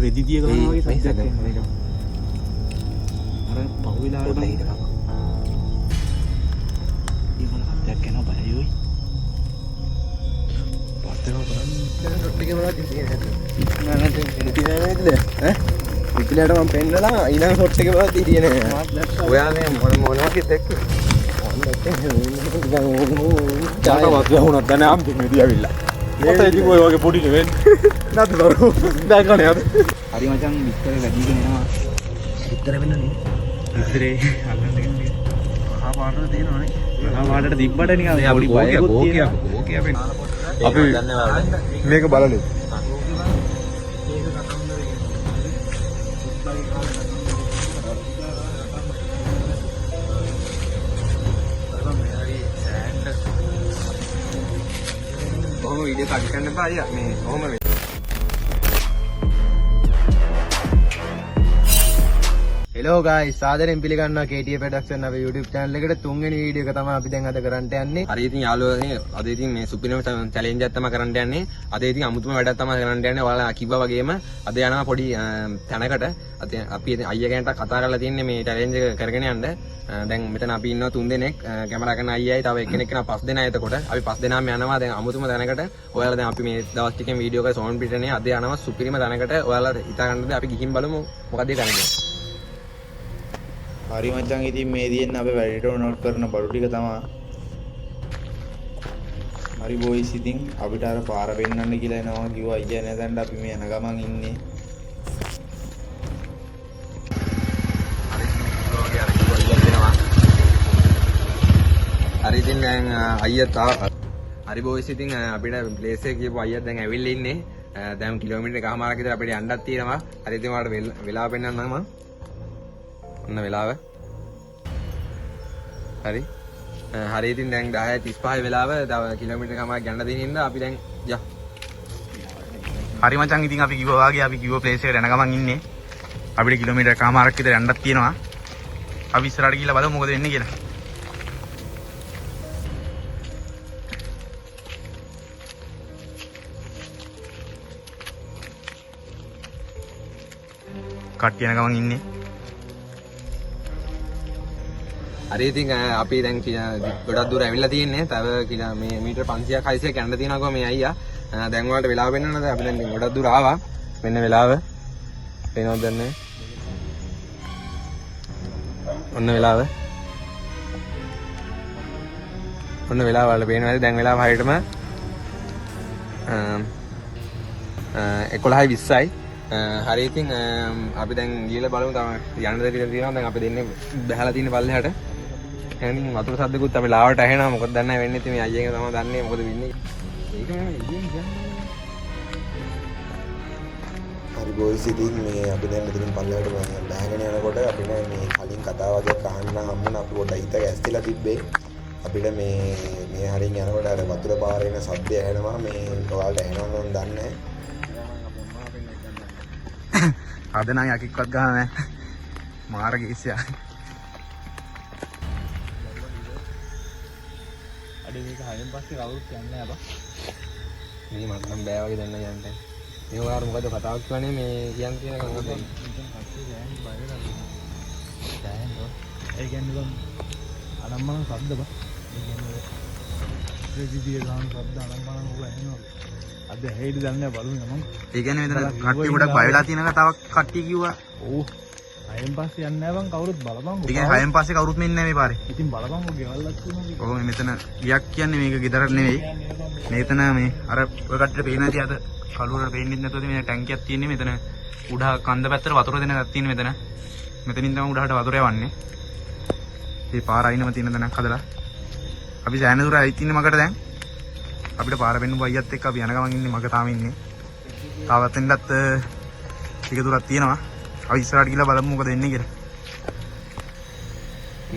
රෙදි දිය ගන්නවා වගේ සද්දයක් එනවා. අර පහු වෙලාවට නම් ඊමණ සද්දයක් එනවා බයයි ඔයි. පස්තේම බලන්න රොට්ටි කමලා තියෙන්නේ නැහැ. නෑ ඈ ඉතිලට මම පෙන්නලා ඊළඟ ෂොට් එක බලලා ඉතිරියේ නෑ. ඔයා මේ මොනවා කිව්ද එක්ක? චාටවත් වුණා දැන් අම්පෙන්නේදී ඇවිල්ලා. මට ඉතින් ඔය වගේ පොඩි නෙවෙන්නේ. නැත් බරු. දැන් යන්න. හරි මචං විස්තර වැඩිගෙන එනවා. විස්තර වෙන්නනේ. විස්තරේ අල්ලන්න ගන්නේ. මහා පාටට තියෙනවනේ. මහා පාටට තිබ්බට නිකන් පොඩි බයකුත් තියෙනවා. ඕකේ අපි මේක බලන්නේ. ඔහොම වීඩියෝ කට් කරන්න එපා අයියා මේ ඔහොම හෙලෝ ගයිස් සාදරයෙන් පිළිගන්නවා KTF ප්‍රොඩක්ෂන් අපේ YouTube channel එකට තුන්වෙනි වීඩියෝ එක තමයි අපි දැන් අද කරන්න යන්නේ. හරි ඉතින් යාළුවනේ අද ඉතින් මේ සුපිරිම චැලෙන්ජ් එකක් තමයි කරන්න යන්නේ. අද ඉතින් අමුතුම වැඩක් තමයි කරන්න යන්නේ. ඔයාලා කිව්වා වගේම අද යනවා පොඩි තැනකට. අපි අයියා කෙනෙක්ට කතා කරලා තින්නේ මේ චැලෙන්ජ් එක කරගෙන යන්න. දැන් මෙතන අපි ඉන්නවා 3 දෙනෙක් කැමරා කරන අයියයි තව එක්කෙනෙක් කෙනා 5 දෙනා එතකොට අපි 5 දෙනාම යනවා දැන් අමුතුම තැනකට. ඔයාලා දැන් අපි මේ දවස් ටිකෙන් වීඩියෝ එකේ සෝන් පිටනේ අද යනවා සුපිරිම තැනකට. ඔයාලා හිතා ගන්නද අපි ගිහින් බලමු මොකද කරන්නේ. හරි මචං ඉතින් මේ දියෙන් අපි වැඩිට නෝට් කරන බඩු ටික තමයි. හරි බොයිස් ඉතින් අපිට අර පාර පෙන්නන්න කියලා එනවා කිව්වා අයියා නේදන්ට අපි මේ යන ගමන් ඉන්නේ. හරි ඉතින් දැන් අයියා තාම හරි බොයිස් ඉතින් අපිට ප්ලේස් එක කියපු අයියා දැන් ඇවිල්ලා ඉන්නේ. දැන් කිලෝමීටර් එකමාරක් විතර අපිට යන්නත් තියෙනවා. හරි ඉතින් ඔයාලට වෙලාව පෙන්නන්නම් මම. ඔන්න වෙලාව. හරි. හරි ඉතින් දැන් 10:35 වෙලාව තව කිලෝමීටර් එකමාරක් යන්න තියෙන ඉඳලා අපි දැන් යා. හරි මචං ඉතින් අපි කිව්වා වාගේ අපි කිව්ව ප්ලේස් එකට යන ගමන් ඉන්නේ. අපිට කිලෝමීටර් එකමාරක් විතර යන්නත් තියෙනවා. අපි ඉස්සරහට ගිහලා බලමු මොකද වෙන්නේ කියලා. කට්ටිය යන ගමන් ඉන්නේ. හරි ඉතින් අපි දැන් ගොඩක් දුර ඇවිල්ලා තියෙන්නේ. තව මේ මීටර් 500ක් 600ක් යන්න තියෙනවා මේ අයියා. දැන් වලට වෙලාව වෙන්නනද අපි දැන් ගොඩක් දුර ආවා. මෙන්න වෙලාව. පේනවද දැන්? ඔන්න වෙලාව. ඔන්න වෙලාව වල පේනවද? දැන් වෙලාව හරියටම 11:20යි. හරි ඉතින් අපි දැන් ගිහලා බලමු තව යන්න දෙයක් තියෙනවා. දැන් අපි දෙන්නේ බහලා තියෙන පල්ලෙහාට. එහෙනම් වතුර සද්දකුත් අපි ලාවට ඇහෙනවා. මොකද දන්නේ නැහැ වෙන්නේ ඉතින් මේ අයියගෙන් තමයි දන්නේ මොකද වෙන්නේ. ඒක නෙමෙයි කියන්නේ. හරි බොයිස් ඉතින් මේ අපි දැන් මෙතනින් පල්ලෙහාට බහගෙන යනකොට අපිට මේ කලින් කතා වගේ අහන්න හම්බුණා. අපි පොඩ්ඩක් හිත ඇස්තිලා තිබ්බේ. අපිට මේ හරින් යනකොට අර වතුර පාරේ එන සද්දය ඇහෙනවා. මේ ඔයාලට ඇහෙනවද මම දන්නේ නැහැ. අද නම් යකික්වත් ගහන නැහැ. මාර ගේසියා. අඩේ මේක හයෙන් පස්සේ කවුරුත් යන්නේ නැහැ බා. මේ මට නම් බෑ වගේ දැන්න යන්න. මේ ඔයාලා මොකද කතාවක් කියන්නේ මේ කියන්නේ තියෙන කංග දෙන්න. ඒ කියන්නේ අනම්මන ශබ්ද බා. ඒ කියන්නේ රෙදිදිය ගාන ශබ්ද අනම්මන උග ඇහෙනවා. අද හේයිද දන්නේ බලමු මම. ඒ කියන්නේ මෙතන කට්ටිය ගොඩක් බය වෙලා තියෙන කතාවක් කට්ටිය කිව්වා. ඔව්. හයෙන් පස්සේ යන්නේ නැහැ බං කවුරුත් බලපං. ඒ කියන්නේ හයෙන් පස්සේ කවුරුත් මෙන්නේ නැහැ මේ පාරේ. ඉතින් බලපං ඔය ගෙවල්ලක් තියෙනවා. ඔව් මෙතන ගියක් කියන්නේ මේක ගෙදරක් නෙවෙයි. මෙතන මේ අර ඔය කට්ටියට පේන ඇති අද කලුවරට පේන්නේ නැතුවද මේ ටැංකියක් තියෙන්නේ මෙතන උඩ කන්ද පැත්තට වතුර දෙන එකක් තියෙන්නේ මෙතන. මෙතනින් තමයි උඩහට වතුර යවන්නේ. මේ පාර අයිනම තියෙන තැනක් හදලා. අපි සෑහෙන දුර ඇවිත් ඉන්නේ මකට දැන්. අපිට පාර පෙන්නපු අයියත් එක්ක අපි යන ගමන් ඉන්නේ මග තාම ඉන්නේ. තාවත් එන්නත් ටික දුරක් තියෙනවා. අපි ඉස්සරහට ගිහලා බලමු මොකද වෙන්නේ කියලා.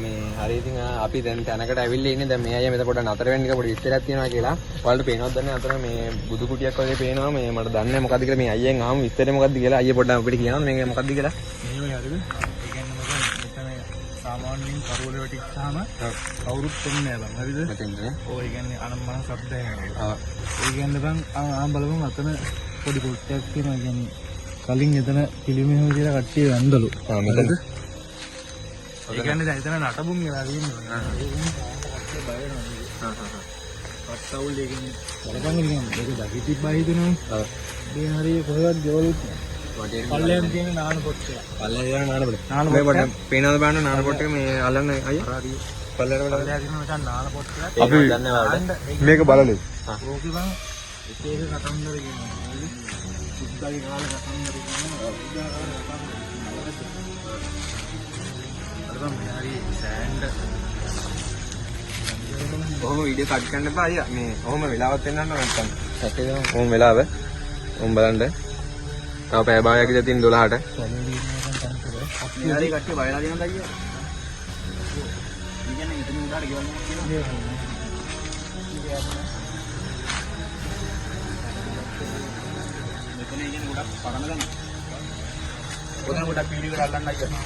මේ හරි ඉතින් අපි දැන් තැනකට ඇවිල්ලා ඉන්නේ. දැන් මේ අයියා මෙතන පොඩ්ඩක් නතර වෙන්න එක පොඩි විස්තරයක් තියෙනවා කියලා. ඔයාලට පේනවද දන්නේ අතන මේ බුදු කුටියක් වගේ පේනවා. මේ මට දන්නේ නැහැ මොකද්ද කියලා. මේ අයියෙන් ආවම විස්තරේ මොකද්ද කියලා අයියා පොඩ්ඩක් අපිට කියනවා මේක මොකද්ද කියලා. මෙහෙමයි හරිද? ඒ කියන්නේ මෙතන සාමාන්‍යයෙන් කරුවල වැටිච්චාම කවුරුත් එන්නේ නැහැ බං. හරිද? මෙතෙන්ද? ඔව් ඒ කියන්නේ අනම්මන ශබ්ද ඇහෙනවා. ඒ කියන්නේ බං බලමු අතන පොඩි කුට්ටියක් තියෙනවා. කියන්නේ කලින් එතන පිළිමෙහෙම කියලා කට්ටිය වැන්දලු. මෙතනද? ඒ කියන්නේ දැන් එතන නටබුන් වෙලා තියෙනවා. ඒ බය වෙනවා. පත්තවුල් එකකින් බලපං කියන්නේ ඒක දකිතිබ්බ හිතෙනවා. ඔව්. මේ හරිය කොහෙවත් ගෙවලුත් නැහැ. පල්ලෙන් තියෙන නාන පොට්ටය. පල්ලෙන් යන නාන පොට්ට. මේ පොට්ට පේනවද බලන්න නාන පොට්ට එක මේ අල්ලන්න අයියා. හරි. පල්ලෙන් වල පල්ලෙන් තියෙන මචං නාන පොට්ටය. අපි මේක බලලු. ඕකේ බං. ඒක කතන්දර කියනවා. සුද්දාගේ කාලේ කතන්දර කියනවා. අර බං මේ හරිය සෑන්ඩ් ඔහොම වීඩියෝ කට් කරන්න එපා අයියා. මේ ඔහොම වෙලාවත් වෙන්නන්න නැත්තම්. සැක දෙනවා. ඔහොම වෙලාව. ඔහොම බලන්න. තව පැය භාගයක් ඉඳලා තියෙන 12ට. මේ හරිය කට්ටිය බයලා දෙනවා අයියා. මේ කියන්නේ එතන උඩට ගෙවන්න කියනවා. මෙතන ඉන්නේ ගොඩක් පරණ ගන්න. ඔතන ගොඩක් පීඩි වල අල්ලන්න අයියා.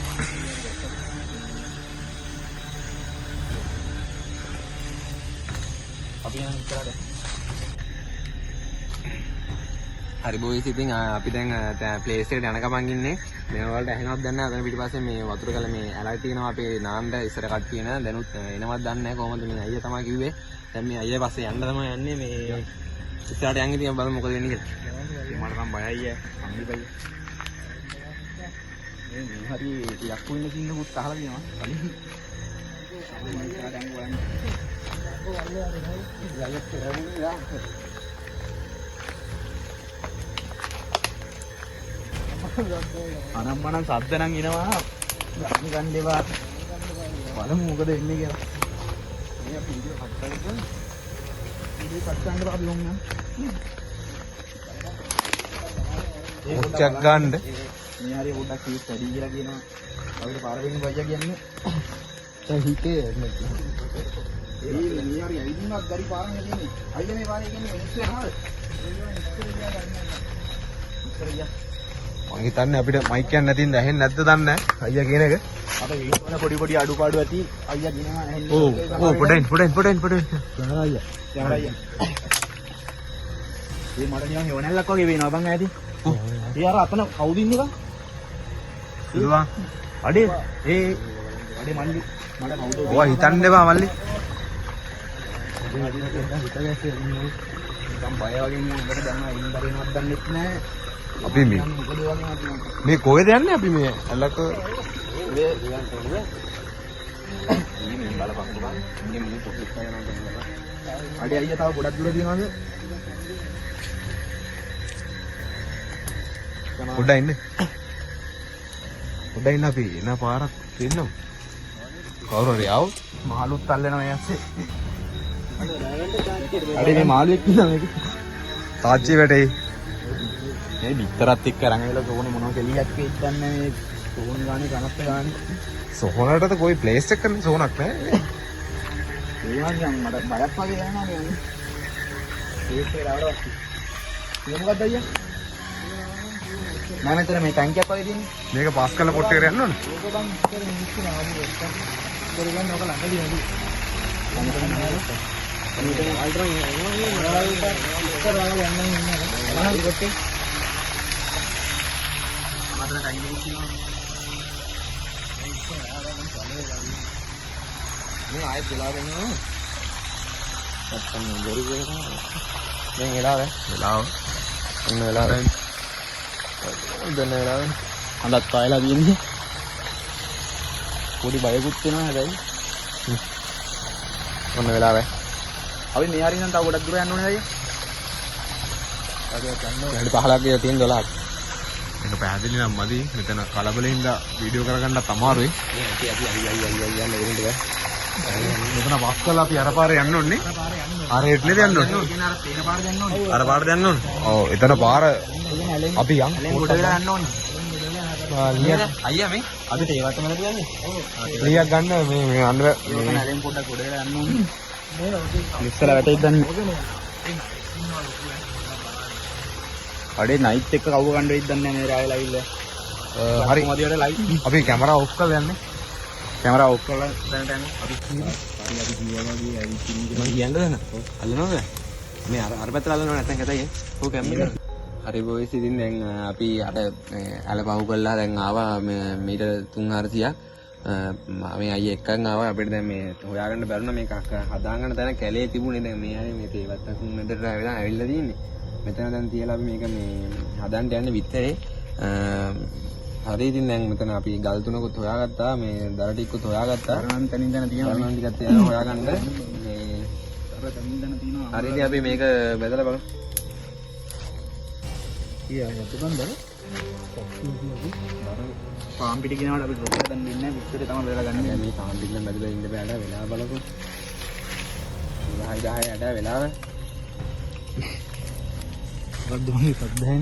අපි යන ඉස්සරහට. හරි බොයිස් ඉතින් අපි දැන් ප්ලේස් එකට යන ගමන් ඉන්නේ. මේ වලට ඇහෙනවද දන්නේ නැහැ. අතන පිටිපස්සේ මේ වතුර කල මේ ඇලයි තියෙනවා අපේ නාන්න ඉස්සර කට්ටිය න දැනුත් එනවද දන්නේ නැහැ. කොහොමද මේ අයියා තමයි කිව්වේ. දැන් මේ අයියා පස්සේ යන්න තමයි යන්නේ මේ ඉස්සරහට යන් ඉතින් බලමු මොකද වෙන්නේ කියලා. මට නම් බයයි අය. අම්මි බයි. මේ හරි යක්කු ඉන්න කින්නකුත් අහලා තියෙනවා. කලින්. අපි මම දැන් බලන්න. අනම්මනම් සද්ද නම් එනවා. ගන්න දෙවා. බලමු මොකද වෙන්නේ කියලා. මේ අපි වීඩියෝ කට් කරලා වීඩියෝ කට් කරන්න අපි ලොම් යන්න. උච්චක් ගන්න. මේ හරිය පොඩ්ඩක් කීස් වැඩි කියලා කියනවා. අපිට පාර වෙන්නේ බයියා කියන්නේ. දැන් හිතේ නැත්නම්. ඒ මේ හරිය ඇවිදින්නත් ගරි පාරනේ තියෙන්නේ. අයියා මේ පාරේ කියන්නේ මිනිස්සු යනවාද? මං හිතන්නේ අපිට මයික් එකක් නැතිනම් ඇහෙන්නේ නැද්ද දන්නේ නැහැ. අයියා කියන එක. අපේ වීඩියෝ වල පොඩි පොඩි අඩුපාඩු ඇති. අයියා කියනවා ඇහෙන්නේ. ඔව් පොඩෙන්. යනවා අයියා. යනවා අයියා. මේ මට නිකන් යෝනැල්ලක් වගේ වෙනවා බං ඈති. ඒ අර අතන කවුද ඉන්නේ බං? සිල්වා. අඩේ අඩේ මල්ලි මට කවුද? ඔයා හිතන්න එපා මල්ලි. නිකන් බය වගේ මොකද දැන් ඉන්න බරිනවත් දන්නෙත් නැහැ. අපි මේ කොහෙද යන්නේ අපි මේ අල්ලක මේ බලපන් බං. ඉන්නේ මේ පොඩ්ඩක් යනවා. අඩේ අයියා තව ගොඩක් දුර දිනවද? පොඩ්ඩක් ඉන්න. පොඩ්ඩක් ඉන්න අපි එන පාරක් දෙන්නම්. කවුරු හරි ආවොත් මාළුත් අල්ලනවා මේ ඇස්සේ. අඩේ මේ මාළුවෙක් ඉන්නවා මේක. තාච්චි වැටේ. මේ විතරත් එක්ක අරන් ඇවිල්ලා තෝනේ මොනවා කෙලියක් වෙද්දන්නේ මේ තෝන් ගානේ කනත් ගානේ. සොහොනටද કોઈ ප්ලේස් එක කරන්නේ සොහොනක් නැහැ. ඒ වගේ මට බයක් වගේ දැනෙනවා කියන්නේ. ඒක ඒරවඩ. මේ මොකක්ද අයියා? මම මෙතන මේ ටැංකියක් වගේ තියෙන්නේ. මේක පාස් කරලා පොට් එකට යන්න ඕනේ. ඕක බං ඉස්සර මිනිස්සු නාවි එක්ක. ඉස්සර ගන්න ඕක ළඟදී නේද? ළඟදී නේද? මේක අල්ට්‍රා ඉස්සර වල යන්න ඉන්නේ. බලන්න කොටේ. මතන ටැංකියක් තියෙනවා. මේ ආයෙත් වෙලා දෙනවා. නැත්තම් බොරු වෙනවා. දැන් වෙලාව. ඔන්න වෙලාව. දැන් වෙලාව. හඳත් පායලා තියෙන්නේ. පොඩි බයකුත් වෙනවා හැබැයි. ඔන්න වෙලාව. අපි මේ හරිනම් තව ගොඩක් දුර යන්න ඕනේ අයියා. අදට යන්න. වැඩි 15ක් ගියා තියෙන 12ක්. මේක පැහැදිලි නම් මදි. මෙතන කලබලෙන්ද වීඩියෝ කරගන්නත් අමාරුයි. යන්න වෙන්නේ බෑ. මෙතන වාස් කරලා අපි අර පාරේ යන්න ඕනේ. අර හෙට නේද යන්න ඕනේ. අර තේන පාරට යන්න ඕනේ. අර පාරට යන්න ඕනේ. ඔව් එතන පාර අපි යන් කොට වෙලා යන්න ඕනේ. අයියා මේ අපිට ඒ වටම නේද යන්නේ? ලියක් ගන්න මේ අන්න නැලෙන් පොඩ්ඩක් කොට වෙලා යන්න ඕනේ. ඉස්සලා වැටෙයිද දන්නේ. අඩේ නයිට් එක කවුව ගන්න වෙයිද දන්නේ නැහැ මේ රායලා ඇවිල්ලා. හරි මොකදියට ලයිව් අපි කැමරා ඔෆ් කරලා යන්නේ. කැමරා ඔෆ් කරලා දැනට යන්නේ. අපි ගියා වගේ ඇවිත් ඉන්නේ. මම කියන්නද නැ? අල්ලනවද? මේ අර පැත්තට අල්ලනව නැත්නම් කතයි. ඔව් කැමරා. හරි බොයිස් ඉතින් දැන් අපි අර අල පහු කළා දැන් ආවා මීට 300ක් මේ අයියා එක්කන් ආවා අපිට දැන් මේ හොයාගන්න බැරුණා මේක හදාගන්න තැන කැලේ තිබුණේ දැන් මේ හරිය මේ තේවත් කුන්නට ඇවිල්ලා තියෙන්නේ මෙතන දැන් තියලා අපි මේක මේ හදන්න යන්නේ විතරේ හරි ඉතින් දැන් මෙතන අපි ගල් තුනකුත් හොයාගත්තා මේ දර ටිකකුත් හොයාගත්තා කරන් තනින් දැන තියෙනවා ගල් ටිකත් තියෙනවා හොයාගන්න මේ අර තනින් දැන තියෙනවා හරි ඉතින් අපි මේක බෙදලා බලමු කියා යතුකන්ද පාම් පිටි කියනවාට අපි රොටි හදන්න දෙන්නේ නැහැ විස්තරේ තමයි බෙදලා ගන්න මේ පාම් පිටින් බෙදලා ඉන්න බෑඩ වෙලා බලමු 10 10 ඇඩ වෙලාව මොකක්ද මේ සද්දන්නේ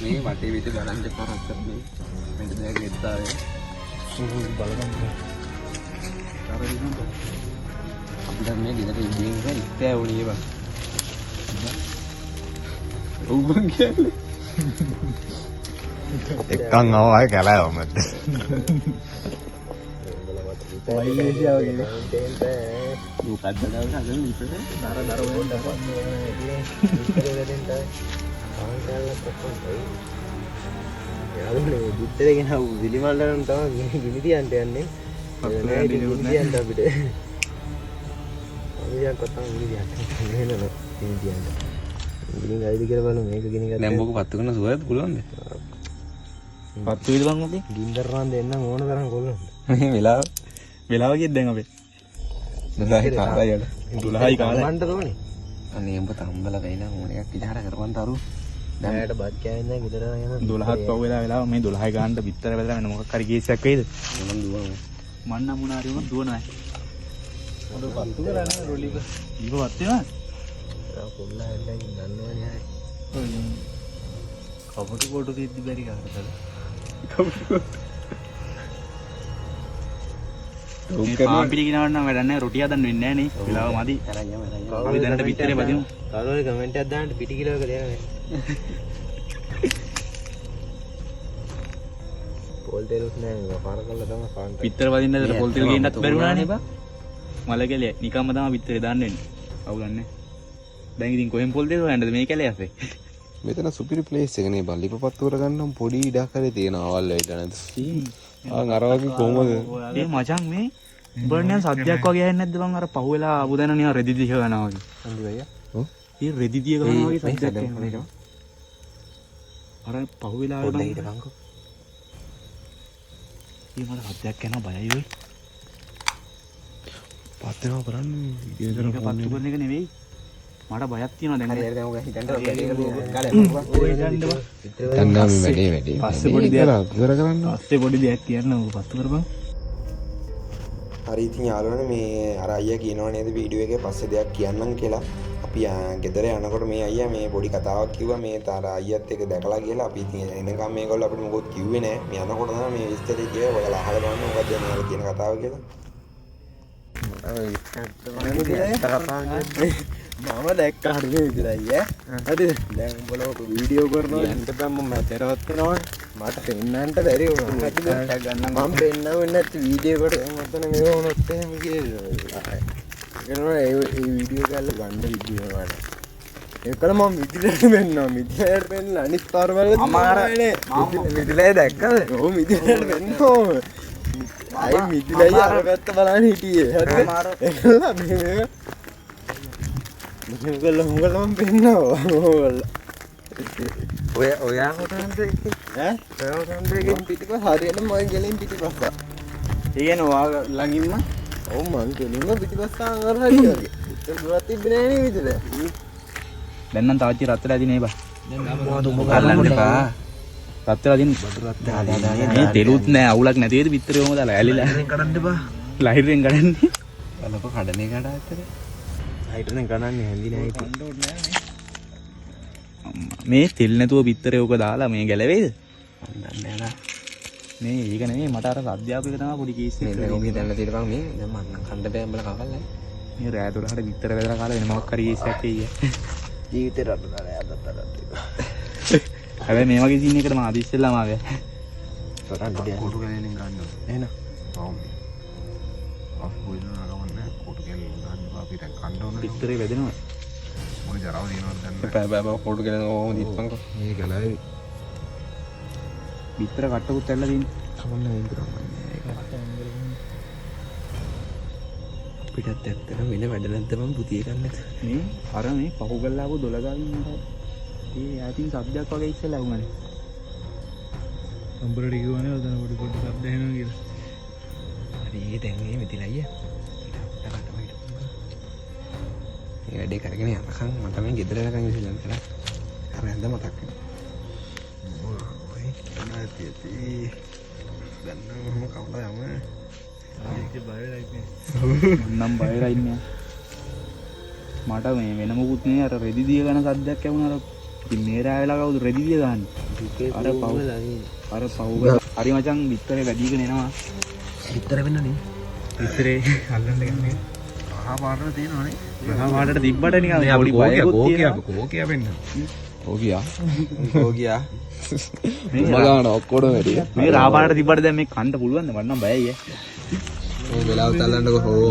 මේ වටේ විතර බලන්න එපා රත්තර මේ මෙන්න දෙයක් ගෙත්තාවේ බලගන්න අර දිනන අපිට මේ ගෙදර ඉඳින් ඉස්සර ඉස්තෑ වුණේ බං ඔව් බං කියන්නේ එක්කන් ආවයි කැලෑව මැද වයිලේසියා වගේ මොකක්ද දවස් හදන්න ඉතින් දර වෙන්න යාළුවනේ පිටරේ ගෙනාවු විලිමල්ලන් තමයි ගිනි තියන්න යන්නේ. නෑ ගිනි තියන්න අපිට. අමියන් කොතන ගිනි තියන්න. නේද ගිනි තියන්න. ගිනි ගයිද කියලා බලමු මේක ගිනි ගත්තා. දැන් මොකක් පත්තු කරන සුවයත් පුළුවන්ද? පත්තු විද බං මොකද ගින්දරන් දෙන්න ඕන තරම් කොල්ලන්. මේ වෙලාව කියෙද දැන් අපේ 12යි කාලයද 12යි කාලේ වන්ට තෝනේ. අනේ උඹ තම්බල වෙයින ඕන එකක් විතර කරවන් තරු දැන්ට බත් කෑවෙන් දැන් ගෙදර යන 12ත් පහු වෙලා මේ 12යි ගානට පිටර වෙලා වෙන මොකක් හරි කේසයක් වෙයිද මම දුවමු මන් නමුනාරි වුණ දුවනවා අද පත්තු කරන්නේ රොලික ඊව වත් වෙනවා කොල්ලා ඇල්ලන් දන්නවනේ ආයි. කවුරු කොට දෙද්දි බැරි කාටද පාම් පිටි කිනවන්න නම් වැඩක් නැහැ රොටි හදන්න වෙන්නේ නැහැ නේ වෙලාව මදි අපි දැනට පිටරේ බදිමු කවුරුහරි කමෙන්ට් එකක් දාන්න පිටි කිලෝක දෙනවා. පොල් තෙලුත් නෑ මේක පාර කරලා තමයි පාන් පිටර වදින්නද පොල් තෙල් ගේන්නත් බැරි වුණානේ බා මල කැලේ නිකම්ම තමයි පිටරේ දාන්න වෙන්නේ අවුලන්නේ දැන් ඉතින් කොහෙන් පොල් තෙල් හොයන්නද මේ කැලේ ඇස්සේ මෙතන සුපිරි ප්ලේස් එක නේ බල්ලිප පත්තු කරගන්නම් පොඩි ඉඩක් හරි තියෙනවා අවල් වෙයිද නැද්ද අර වගේ කොහමද ඒ මචං මේ උඹට නිකන් සද්දයක් වගේ ඇහෙන්නේ නැද්ද බං අර පහුවෙලා ආපු දැන නිකන් රෙදි දිහ ගන්නවා වගේ අන්දි බයියා. ඒ රෙදි දිහ ගන්නවා වගේ සද්දයක් එනවා අර පහුවෙලා ආවේ පොඩ්ඩක් බං හිටපන්කෝ. ඒ මට සද්දයක් එනවා බයයි ඔය පත්තරව කරන්නේ ඒක පත්තු කරන එක නෙවෙයි මට බයක් තියෙනවා දැන් හරි හරි දැන් ඔක හිතන්න ගලේ ඔය ගන්න බා තන්නාම වැඩේ පස්සේ පොඩි දෙයක් ඉවර කරන්න පස්සේ පොඩි දෙයක් කියන්න ඔක පත්තු කරපන් හරි ඉතින් යාළුවනේ මේ අර අයියා කියනවා නේද වීඩියෝ එකේ පස්සේ දෙයක් කියන්නම් කියලා අපි ගෙදර යනකොට මේ අයියා මේ පොඩි කතාවක් කිව්වා මේ තාර අයියත් එක දැකලා කියලා අපි ඉතින් එනකම් මේගොල්ලෝ අපිට මොකොත් කිව්වේ නෑ මේ යනකොට තමයි මේ විස්තරය කිව්වා ඔයාලා අහලා බලන්න මොකක්ද මෙයාලා කියන කතාව කියලා මම දැක්ක හරිය විතරයි ඈ. හරිද? දැන් උඹලා වීඩියෝ කරනවා යන්න බෑ මම මැතරවත් වෙනවා. මට පෙන්නන්නට බැරි වුණා. මම පෙන්නවෙන්නේ නැති වීඩියෝ කොට මතන මේව වුණොත් එහෙම කියලා. ඒ වීඩියෝ ගාල ගන්න වීඩියෝ වල. ඒකල මම මිදිලට වෙන්නවා. මිදිලට වෙන්න අනිත් පාරවල අමාරුනේ. මිදිලේ දැක්කද? ඔව් මිදිලට වෙන්නවා. අයි මිදිලයි අර පැත්ත බලන්න හිටියේ. හරිද? ඒකල මේ මුගලම පෙන්නවා ඔයා කොතනද ඈ ඔයා කොතනද පිටිපස්ස හරියට මම ගෙලින් පිටිපස්ස ඒ කියන්නේ ඔයා ළඟින්ම ඔව් මං ගෙලින්ම පිටිපස්ස අර හරිය වගේ ඉතින් දුරත් තිබ්බේ නෑ නේ විතර දැන් නම් තාච්චි රත්තරලා දිනේ බා මොකද උඹ අල්ලන්න එපා රත්තරලා දින් මේ තෙලුත් නෑ අවුලක් නැති වේද පිටරේ කොහමද දාලා ඇලිලා කඩන්න බා ලයිරෙන් ගඩන්නේ බලපො කඩනේ කඩා ඇත්තට හයිටනේ ගණන්නේ හැඳි නෑ ඉතින් මේ තෙල් නැතුව පිටරේ ඔක දාලා මේ ගැලවෙයිද මන් දන්නේ නැහැ මේ ඒක නෙමෙයි මට අර අධ්‍යාපක තමයි පොඩි කේස් නේ එකක් දැන් ඔක හිතන්න තියෙනවා මේ දැන් මම කණ්ඩ බෑ උඹලා කවල්ලා මේ රෑ 12ට පිටර වැදලා කාලා වෙන මොකක් හරි කේස් එකක් එయ్య ජීවිතේ රටට යද්දට හැබැයි මේ වගේ සීන් එකකට මම ආදි ඉස්සෙල්ලාම ආවේ තරන්න දෙයක් කොටු ගලෙන් ගන්න එහෙනම් කොටු කෙල් ගන්න අපි දැන් කන්න ඕන පිටරේ වැදෙනවා පොඩි ජරාව දිනවද ගන්න. බෑ පොඩු කියලා ඕම දීපන්කෝ. මේ ගලයි. විතර කට්ටකුත් ඇල්ලලා තියෙන්නේ. කමන්න විතරමන්නේ. පිටත් ඇත්තට වෙන වැඩ නැද්ද මම පුතිය ගන්නද? මේ අර මේ පහු ගල්ලා ආපු දොල ගාවින් නේද? ඒ යාතින් සබ්දයක් වගේ ඉස්සෙල්ලා වුණානේ. නම්බරට කිව්වනේ ඔතන පොඩි පොඩි සබ්ද එනවා කියලා. හරි ඒ දැන් මේ මෙතිලා අයියා. මේ වැඩේ කරගෙන යනකම් මට මේ ගෙදර යනකම් ඉතින් කරා. අර ඇඳ මතක් වෙනවා. ඔය නැතිති. දැන් නම් කවුද යම? ඒක බයරයි නේ. නම් බයරයි නේ. මට මේ වෙන මොකුත් නේ අර රෙදි දිය ගන්න සද්දයක් ඇහුණා අර ඉතින් මේ රාවෙලා කවුද රෙදි දිය ගන්නේ? අර පව් හරි මචං විතරේ වැඩිගෙන එනවා. විතර වෙන්න නේ. විතරේ අල්ලන්න ගන්නේ. ආහා පාරට තියෙනවනේ. මහා පාටට තිබ්බට නිකන් පොඩි බයකුත් තියෙනවා. කෝකියා වෙන්න. ගියා මේ මගාන ඔක්කොම වැඩි මේ රා පාටට තිබ්බට දැන් මේ කන්න පුළුවන්ද මට නම් බයයි ඈ. ඔය වෙලාව තල්ලන්නකො හෝ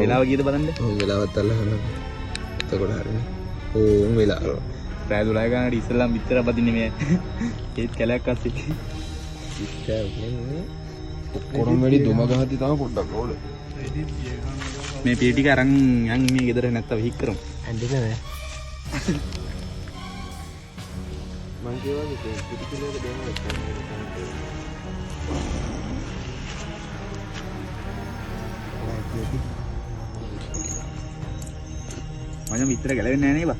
වෙලාව කීයද බලන්න. ඔය වෙලාවත් තල්ලන්න එතකොට හරිනේ ඕම් වෙලාව රෑ 12 ගානට ඉස්සෙල්ලාම විතර බදින්නේ මේ ඒත් කැලයක් අස්සේ. ඔක්කොම වැඩි දුම ගහද්දි තමයි පොඩ්ඩක් ඕල මේ පිය ටික අරන් යන් මේ ගෙදර නැත්තම් විහික් කරමු. ඇන්ඩික නෑ මං කියවද පිටිකිලේක දෙනවා මම විතර ගැලවෙන්නේ නැහැ නේ බා.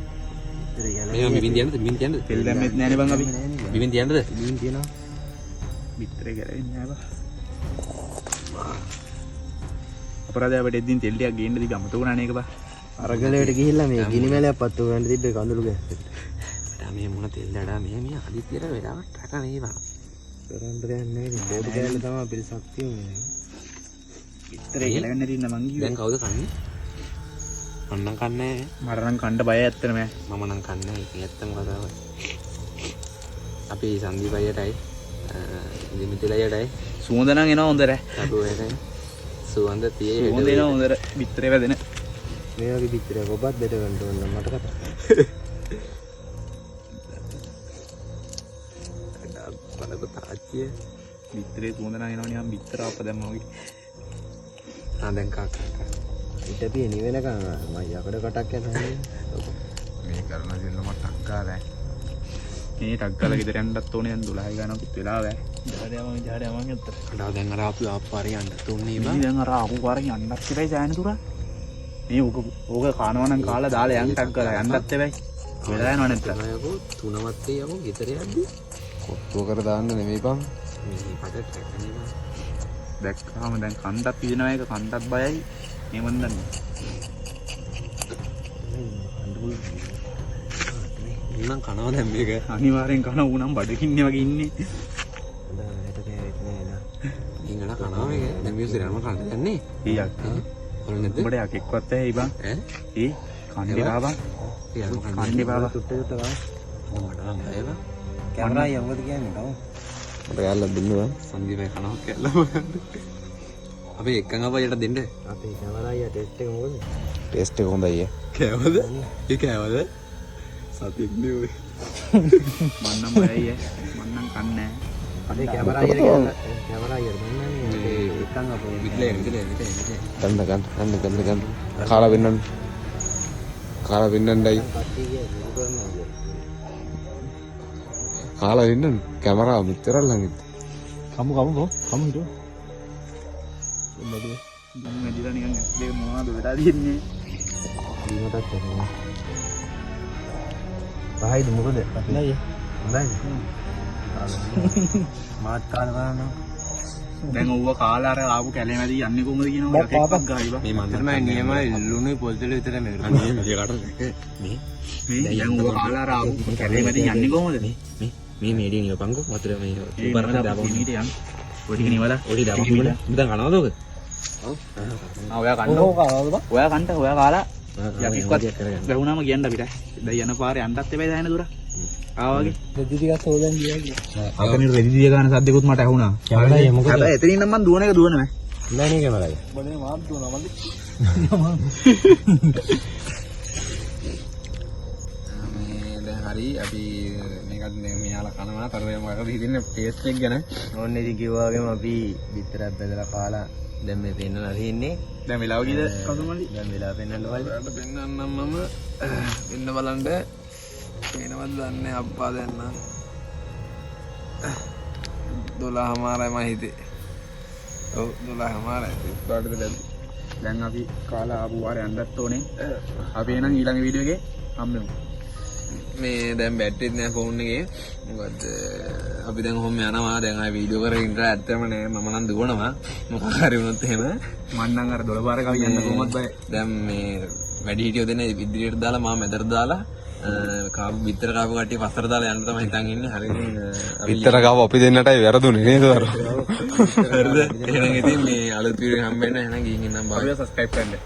මේ බිමින් තියන්නද තෙල් දැම්මෙත් නැහැ නේ බං අපි. බිමින් තියන්නද බිමින් තියනවා. විතර ගැලවෙන්නේ නැහැ බා. අපරාධය අපිට එද්දින් තෙල් ටිකක් ගේන්න දි ගමත උනා නේක බා. අරගලයට ගිහිල්ලා මේ ගිනි මැලයක් පත්තු ගන්න තිබ්බේ කඳුළු ගෑස්සෙට. මේ මොන තෙල් දඩා මේ අදිතියට වෙලාවට රට නේවා කරන්න දෙයක් නැහැ. බෝඩ් ගෑල්ල තමයි අපිට ශක්තිය උනේ. විතර ගැලවෙන්න තියෙන මං කිව්වේ. දැන් කවුද කන්නේ මම නම් කන්නේ මට නම් කන්න බයයි ඇත්තටම. මම නම් කන්නේ ඒක ඇත්තම කතාව අපි සංදීප අයියටයි දිමිතිල අයියටයි සුවඳ නම් එනවා හොඳට. අරුවේට සුවඳ තියේ සුවඳ එනවා හොඳට විතරේ වැදෙන. මේ වගේ පිටරයක් ඔබත් බෙද ගන්න ඕන නම් මට කතා. බලපු තාච්චිය විතරේ සුවඳ නම් එනවා නිකන් විතර අප දැම්මා වගේ. දැන් කාකා පිටපිය නිවෙනකන් මම යකඩ කටක් යනවා. මේ කරන දෙල්ල මට අක්කාලා. මේ ටක් ගාලා ගෙදර යන්නත් ඕනේ දැන් 12 ගානකුත් වෙලා බෑ. ජාඩ යමන් ඇත්තට. කඩා දැන් අර අපි ආපාරේ යන්න තුන්නේ බා මේ දැන් අර ආපු පාරෙන් යන්නත් ඉතිරයි සෑහෙන දුර. මේ ඕක කනවා නම් කාලා දාලා යන්න ටක් ගාලා යන්නත් එපැයි. වෙලා යනව නැත්තම්. යකෝ තුනවත් යකෝ ගෙදර යද්දි කොට්ටුව කර දාන්න නෙමෙයි බං මේ පටට කන්නේ දැක්කාම දැන් කන්දක් පිදිනවා එක කන්දක් බයයි. මේ මන් දන්නේ. උන්නම් කනවා දැන් මේක අනිවාර්යෙන් කන උනම් බඩකින්නේ වගේ ඉන්නේ. ඉංගලා කනවා මේක දැන් මේ සිරම කන්න යන්නේ ඊයක්. හොල නැද්ද උඹට යකෙක්වත් ඇයි බං? ඈ ඒ කන්නේ බාබා. ඊයම කන්නේ බාබා. තුට්ට තුට්ට ගා. මට නම් බයවා කැමරා යවුවද කියන්නේ කවුද? මට යාළුවා දෙන්නවා සංදීපේ කනවා කියලා බලන්න අපි එක්කන් අපයට දෙන්න අපේ කැමරා ය ටෙස්ට් එක මොකද? ටෙස්ට් එක හොඳයි යා කෑවද ඒ කෑවද සතියක් නේ ඔය මන් නම් බයයි ඈ. මන් නම් කන්නේ නැහැ. අපේ කැමරා ය කියලා කැමරා ය දෙන්නන්නේ එක්කන් අපේ විද්ලේ ගන්න කාලා වෙන්නන් කට්ටිය කාලා වෙන්නන්ඩයි දුරු කරනවා. කාලා වෙන්නන් කැමරා මිතරල් ළඟින් කමු හිටු. මම ඇදිලා නිකන් ඇස්ලේ මොනවද වෙලා තියන්නේ. දීමටත් කරනවා. පහයිද මොකද? නෑ. හොඳයි. මාත් කාලා බලනවා. දැන් ඌව කාලා අර ආපු කැලේ මැදි යන්නේ කොහොමද කියනවා එකක් ගහයි බා. මේ මන්දරමයි නියමයි ලුණුයි පොල්තෙල විතර මේ අනේ මේකට මේ දැන් ඌව කාලා අර ආපු කැලේ මැදි යන්නේ කොහොමද? මේ මේඩිය නියපන්කෝ වතුර මේ ඒ උපරන මම දාපන් පිටිට යන්. ඔය ටික නිවලා. ඔඩි දාපන් මෙතන කනවද ඔක ඔයා කන්න. ඔයා කන්න ඔයා කාලා යකික්වත් වැහුණාම කියන්න අපිට. දැන් යන පාරේ යන්නත් එපා දැන දුර. ආවගේ. රෙදි ටිකක් හොදන් ගියා. අකනේ රෙදි දිය ගන්න සද්දෙකුත් මට ඇහුණා. කැමරා ය මොකද? හැබැයි එතනින් නම් මම දුවන එක දුවන මම. නෑ නේ කැමරා ය. බඩේ මාත් දුවනවා මල්ලි. හරි අපි මේකත් මෙයාලා කනවා තරම වගේ හිතින් ටේස්ට් එක ගැන ඕන්න ඉතින් කිව්වා වගේම අපි බිත්තරක් බෙදලා කාලා දැන් මේ පෙන්නලා තියෙන්නේ. දැන් වෙලාව කීයද කතුමලි? දැන් වෙලා පෙන්නන්න බලන්න. ඔයාලට පෙන්නන්නම් මම පෙන්න බලන්න පේනවද දන්නේ අප්පා දැන් නම් 12:00මාරයි මම හිතේ. ඔව් 12:00මාරයි කාටද දැන්. දැන් අපි කාලා ආපු වාරේ යන්නත් ඕනේ. අපි එනං ඊළඟ වීඩියෝ එකේ හම්බෙමු. මේ දැන් බැටරිත් නෑ ෆෝන් එකේ. මොකද අපි දැන් කොහොම යනවා දැන් ආයේ වීඩියෝ කරගෙන ඉඳලා ඇත්තම නෑ මම නම් දුවනවා. මොකක් හරි වුණොත් එහෙම මං නම් අර 12 පාර කලින් යන්න කොහොමද බය. දැන් මේ වැඩි හිටියෝ දෙන ඉදිරියට දාලා මම මැදට දාලා කාපු බිත්තර කාපු කට්ටිය පස්සට දාලා යන්න තමයි හිතන් ඉන්නේ. හරි ඉතින් බිත්තර කාපු අපි දෙන්නටයි වැරදුනේ නේද අර? හරිද? එහෙනම් ඉතින් මේ අලුත් වීඩියෝ හම්බෙන්න එහෙනම් ගිහින් ඉන්නම් බා. සබ්ස්ක්‍රයිබ් කරන්න.